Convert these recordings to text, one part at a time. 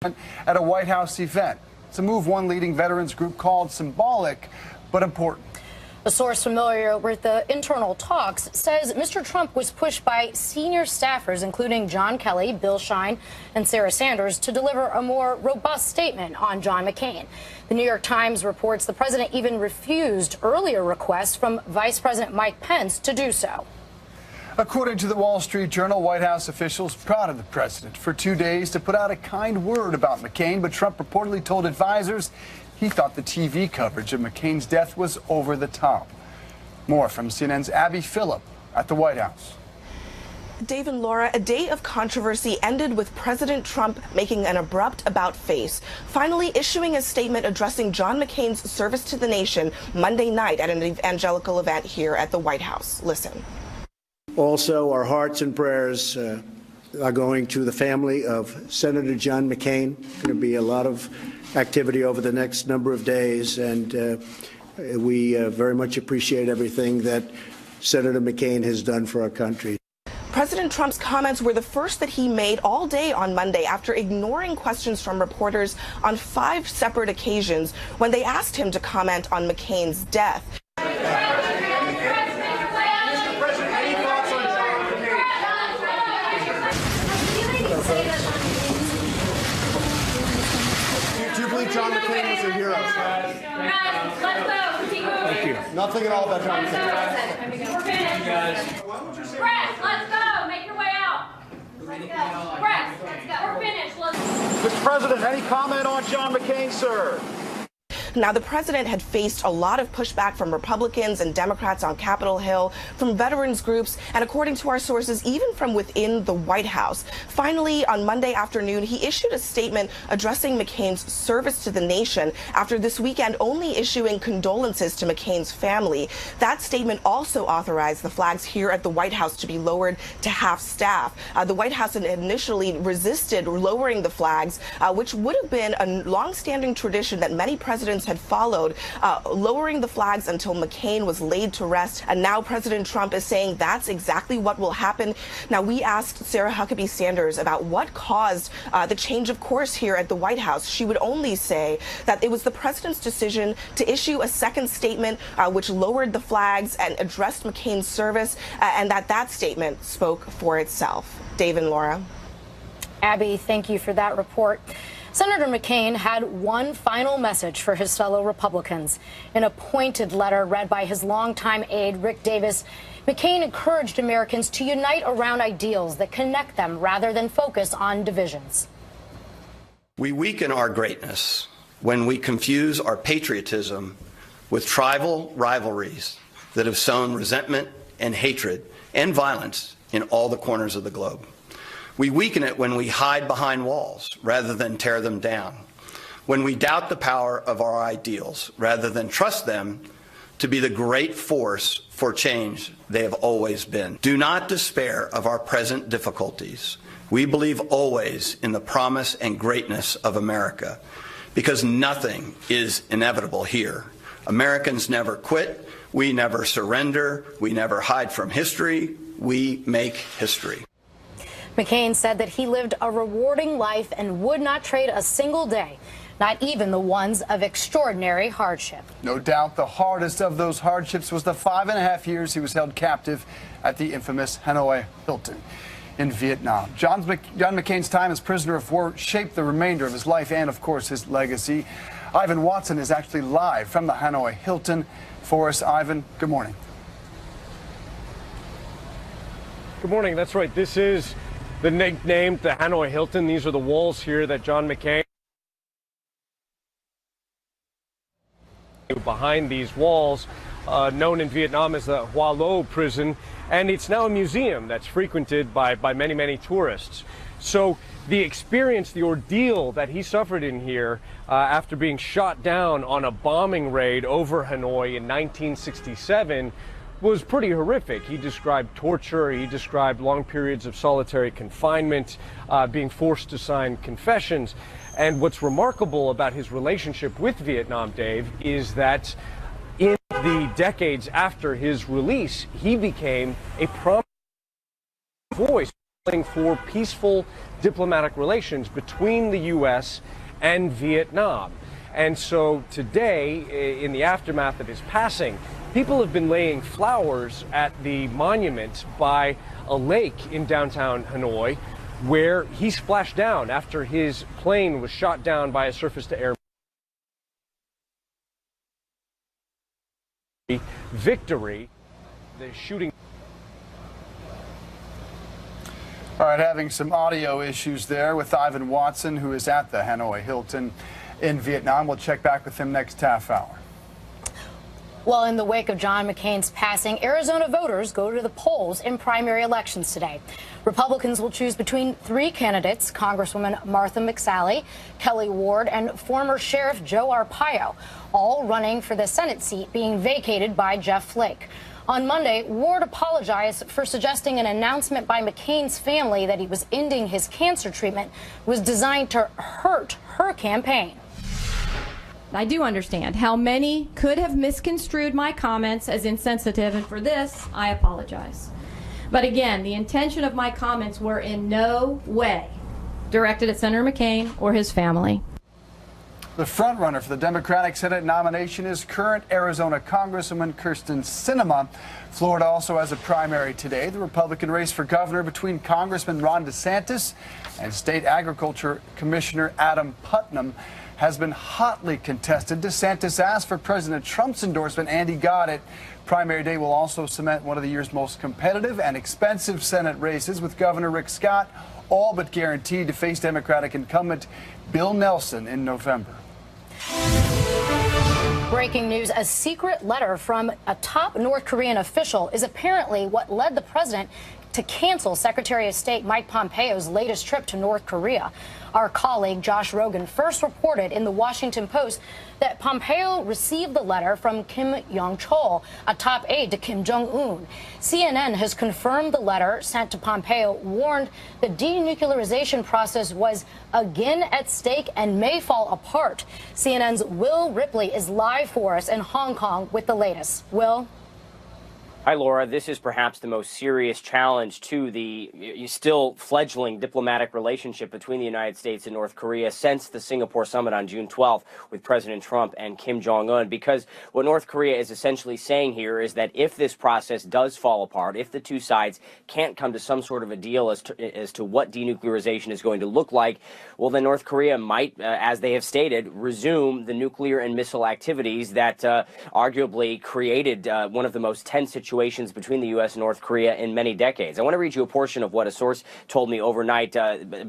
at a White House event. It's a move one leading veterans group called symbolic but important. A source familiar with the internal talks says Mr. Trump was pushed by senior staffers, including John Kelly, Bill Shine, and Sarah Sanders, to deliver a more robust statement on John McCain. The New York Times reports the president even refused earlier requests from Vice President Mike Pence to do so. According to the Wall Street Journal, White House officials prodded the president for 2 days to put out a kind word about McCain, but Trump reportedly told advisors he thought the TV coverage of McCain's death was over the top. More from CNN's Abby Phillip at the White House. Dave and Laura, a day of controversy ended with President Trump making an abrupt about-face, finally issuing a statement addressing John McCain's service to the nation Monday night at an evangelical event here at the White House. Listen. Also, our hearts and prayers are going to the family of Senator John McCain. Going to be a lot of activity over the next number of days, and we very much appreciate everything that Senator McCain has done for our country. President Trump's comments were the first that he made all day on Monday after ignoring questions from reporters on 5 separate occasions when they asked him to comment on McCain's death. Do you believe John McCain was a hero? Let's go. Thank you. Nothing at all about John McCain. We're finished. Press, let's go. Make your way out. Let's go. Press, let's go. We're finished. Let's go. Mr. President, any comment on John McCain, sir? Now, the president had faced a lot of pushback from Republicans and Democrats on Capitol Hill, from veterans groups, and according to our sources, even from within the White House. Finally, on Monday afternoon, he issued a statement addressing McCain's service to the nation after this weekend only issuing condolences to McCain's family. That statement also authorized the flags here at the White House to be lowered to half staff. The White House had initially resisted lowering the flags, which would have been a longstanding tradition that many presidents had followed, lowering the flags until McCain was laid to rest. And now President Trump is saying that's exactly what will happen. Now, we asked Sarah Huckabee Sanders about what caused the change of course here at the White House. She would only say that it was the president's decision to issue a second statement which lowered the flags and addressed McCain's service, and that statement spoke for itself. Dave and Laura. Abby, thank you for that report. Senator McCain had one final message for his fellow Republicans. In a pointed letter read by his longtime aide, Rick Davis, McCain encouraged Americans to unite around ideals that connect them rather than focus on divisions. We weaken our greatness when we confuse our patriotism with tribal rivalries that have sown resentment and hatred and violence in all the corners of the globe. We weaken it when we hide behind walls rather than tear them down, when we doubt the power of our ideals rather than trust them to be the great force for change they have always been. Do not despair of our present difficulties. We believe always in the promise and greatness of America, because nothing is inevitable here. Americans never quit. We never surrender. We never hide from history. We make history. McCain said that he lived a rewarding life and would not trade a single day, not even the ones of extraordinary hardship. No doubt the hardest of those hardships was the 5.5 years he was held captive at the infamous Hanoi Hilton in Vietnam. John McCain's time as prisoner of war shaped the remainder of his life and, of course, his legacy. Ivan Watson is actually live from the Hanoi Hilton for us. Ivan, good morning. Good morning. That's right. This is the nickname, the Hanoi Hilton. These are the walls here that John McCain. Behind these walls, known in Vietnam as the Hoa Lo prison, and it's now a museum that's frequented by many, many tourists. So the experience, the ordeal that he suffered in here after being shot down on a bombing raid over Hanoi in 1967 was pretty horrific. He described torture, he described long periods of solitary confinement, being forced to sign confessions. And what's remarkable about his relationship with Vietnam, Dave, is that in the decades after his release, he became a prominent voice for peaceful diplomatic relations between the U.S. and Vietnam. And so today, in the aftermath of his passing, people have been laying flowers at the monument by a lake in downtown Hanoi, where he splashed down after his plane was shot down by a surface-to-air victory. The shooting. All right, having some audio issues there with Ivan Watson, who is at the Hanoi Hilton in Vietnam. We'll check back with him next half hour. Well, in the wake of John McCain's passing, Arizona voters go to the polls in primary elections today. Republicans will choose between three candidates: Congresswoman Martha McSally, Kelly Ward, and former Sheriff Joe Arpaio, all running for the Senate seat being vacated by Jeff Flake. On Monday, Ward apologized for suggesting an announcement by McCain's family that he was ending his cancer treatment was designed to hurt her campaign. I do understand how many could have misconstrued my comments as insensitive, and for this, I apologize. But again, the intention of my comments were in no way directed at Senator McCain or his family. The frontrunner for the Democratic Senate nomination is current Arizona Congresswoman Kyrsten Sinema. Florida also has a primary today. The Republican race for governor between Congressman Ron DeSantis and State Agriculture Commissioner Adam Putnam has been hotly contested. DeSantis asked for President Trump's endorsement, and he got it. Primary day will also cement one of the year's most competitive and expensive Senate races, with Governor Rick Scott all but guaranteed to face Democratic incumbent Bill Nelson in November. Breaking news: a secret letter from a top North Korean official is apparently what led the president to cancel Secretary of State Mike Pompeo's latest trip to North Korea. Our colleague Josh Rogan first reported in the Washington Post that Pompeo received the letter from Kim Yong-chol, a top aide to Kim Jong-un. CNN has confirmed the letter sent to Pompeo warned the denuclearization process was again at stake and may fall apart. CNN's Will Ripley is live for us in Hong Kong with the latest. Will? Hi, Laura. This is perhaps the most serious challenge to the still fledgling diplomatic relationship between the United States and North Korea since the Singapore summit on June 12th with President Trump and Kim Jong-un, because what North Korea is essentially saying here is that if this process does fall apart, if the two sides can't come to some sort of a deal as to what denuclearization is going to look like, well, then North Korea might, as they have stated, resume the nuclear and missile activities that arguably created one of the most tense situations between the U.S. and North Korea in many decades. I want to read you a portion of what a source told me overnight,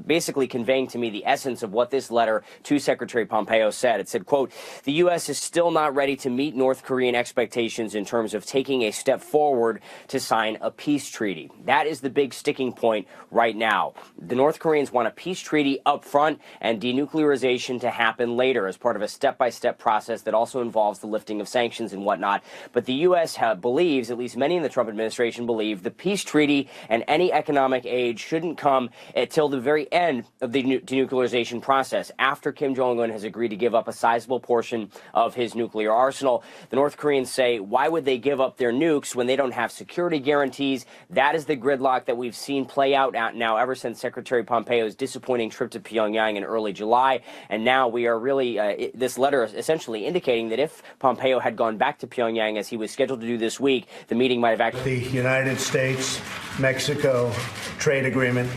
basically conveying to me the essence of what this letter to Secretary Pompeo said. It said, quote, "The U.S. is still not ready to meet North Korean expectations in terms of taking a step forward to sign a peace treaty. That is the big sticking point right now. The North Koreans want a peace treaty up front and denuclearization to happen later as part of a step-by-step process that also involves the lifting of sanctions and whatnot. But the U.S. believes, at least many in the Trump administration believe, the peace treaty and any economic aid shouldn't come until the very end of the denuclearization process, after Kim Jong-un has agreed to give up a sizable portion of his nuclear arsenal. The North Koreans say, why would they give up their nukes when they don't have security guarantees? That is the gridlock that we've seen play out now ever since Secretary Pompeo's disappointing trip to Pyongyang in early July. And now we are really, this letter is essentially indicating that if Pompeo had gone back to Pyongyang as he was scheduled to do this week, the meeting might have actually... The United States-Mexico trade agreement.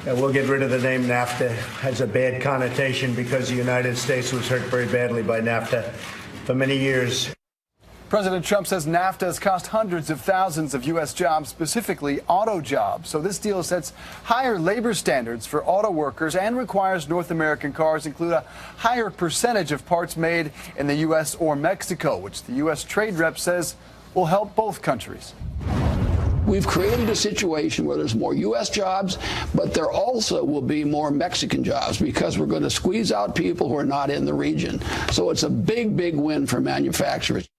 We'll get rid of the name NAFTA. Has a bad connotation because the United States was hurt very badly by NAFTA for many years. President Trump says NAFTA has cost hundreds of thousands of U.S. jobs, specifically auto jobs. So this deal sets higher labor standards for auto workers and requires North American cars include a higher percentage of parts made in the U.S. or Mexico, which the U.S. trade rep says will help both countries. We've created a situation where there's more U.S. jobs, but there also will be more Mexican jobs because we're going to squeeze out people who are not in the region. So it's a big, big win for manufacturers.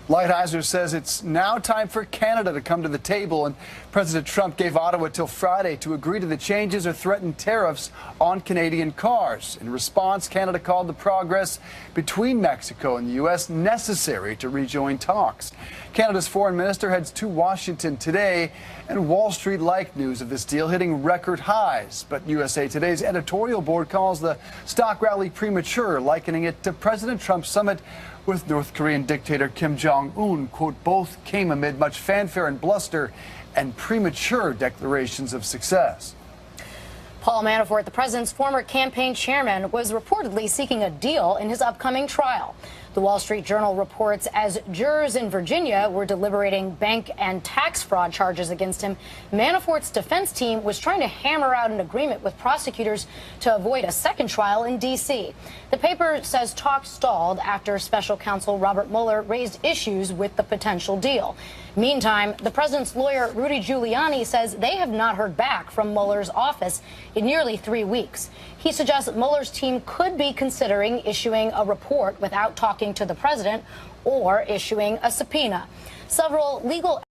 Lighthizer says it's now time for Canada to come to the table, and President Trump gave Ottawa till Friday to agree to the changes or threatened tariffs on Canadian cars. In response, Canada called the progress between Mexico and the U.S. necessary to rejoin talks. Canada's foreign minister heads to Washington today, and Wall Street liked news of this deal hitting record highs. But USA Today's editorial board calls the stock rally premature, likening it to President Trump's summit with North Korean dictator Kim Jong-un. Quote, both came amid much fanfare and bluster and premature declarations of success. Paul Manafort, the president's former campaign chairman, was reportedly seeking a deal in his upcoming trial. The Wall Street Journal reports as jurors in Virginia were deliberating bank and tax fraud charges against him, Manafort's defense team was trying to hammer out an agreement with prosecutors to avoid a second trial in D.C. The paper says talks stalled after special counsel Robert Mueller raised issues with the potential deal. Meantime, the president's lawyer, Rudy Giuliani, says they have not heard back from Mueller's office in nearly 3 weeks. He suggests Mueller's team could be considering issuing a report without talking to the president or issuing a subpoena. Several legal